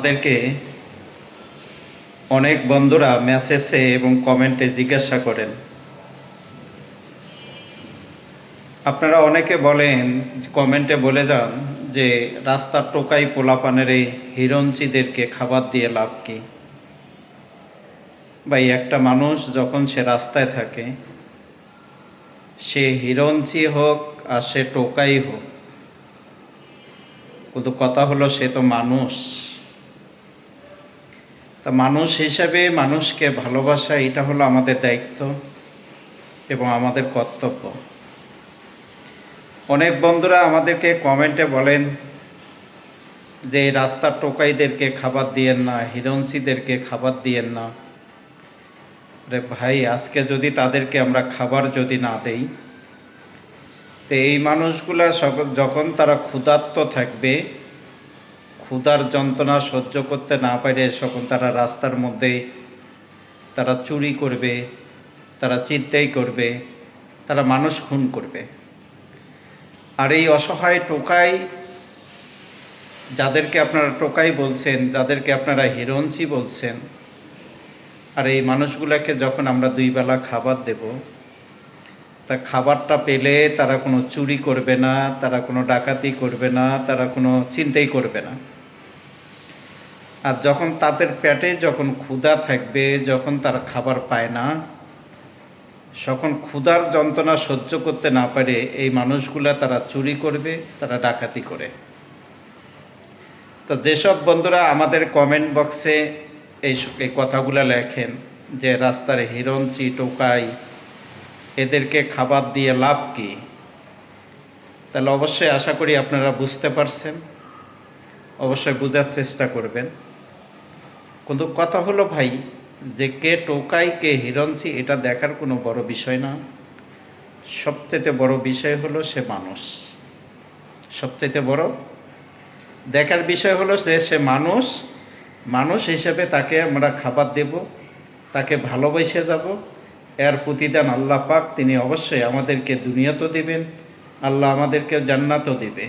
আমাদেরকে অনেক বন্ধুরা মেসেজে এবং কমেন্টে জিজ্ঞাসা করেন, আপনারা অনেকে বলেন, কমেন্টে বলে যান যে রাস্তার টোকাই পোলাপানের এই হিরঞ্চিদেরকে খাবার দিয়ে লাভ কি? ভাই, একটা মানুষ যখন সে রাস্তায় থাকে, সে হিরঞ্চি হোক আর সে টোকাই হোক, কিন্তু কথা হলো সে তো মানুষ। তা মানুষ হিসাবে মানুষকে ভালোবাসা, এটা হলো আমাদের দায়িত্ব এবং আমাদের কর্তব্য। অনেক বন্ধুরা আমাদেরকে কমেন্টে বলেন যে এই রাস্তার টোকাইদেরকে খাবার দিয়েন না, হিরঞ্চিদেরকে খাবার দিয়েন না। আরে ভাই, আজকে যদি তাদেরকে আমরা খাবার যদি না দেই, তো এই মানুষগুলা যখন তারা ক্ষুধার্ত থাকবে, ক্ষুধার যন্ত্রণা সহ্য করতে না পারে, তখন তারা রাস্তার মধ্যে তারা চুরি করবে, তারা ছিনতাই করবে, তারা মানুষ খুন করবে। আর এই অসহায় টোকাই, যাদেরকে আপনারা টোকাই বলছেন, যাদেরকে আপনারা হিরঞ্চি বলছেন, আর এই মানুষগুলোকে যখন আমরা দুই বেলা খাবার দেব, তা খাবারটা পেলে তারা কোনো চুরি করবে না, তারা কোনো ডাকাতি করবে না, তারা কোনো ছিনতাই করবে না। আর যখন তাদের পেটে যখন ক্ষুধা থাকবে, যখন তারা খাবার পায় না, তখন ক্ষুধার যন্ত্রণা সহ্য করতে না পারে এই মানুষগুলা তারা চুরি করবে, তারা ডাকাতি করে। তো যেসব বন্ধুরা আমাদের কমেন্ট বক্সে এই কথাগুলো লেখেন যে রাস্তার হিরঞ্চি টোকাই এদেরকে খাবার দিয়ে লাভ কি, তাহলে অবশ্যই আশা করি আপনারা বুঝতে পারছেন, অবশ্যই বোঝার চেষ্টা করবেন। কিন্তু কথা হলো ভাই, যে কে টোকাই কে হিরঞ্চি এটা দেখার কোনো বড় বিষয় না। সবচেয়ে বড় বিষয় হলো সে মানুষ। সবচেয়ে বড় দেখার বিষয় হলো যে সে মানুষ। মানুষ হিসেবে তাকে আমরা খাবার দেব, তাকে ভালোবেসে যাব। এর প্রতিদান আল্লাহ পাক তিনি অবশ্যই আমাদেরকে দুনিয়াতেও দেবেন, আল্লাহ আমাদেরকে জান্নাতও দেবে।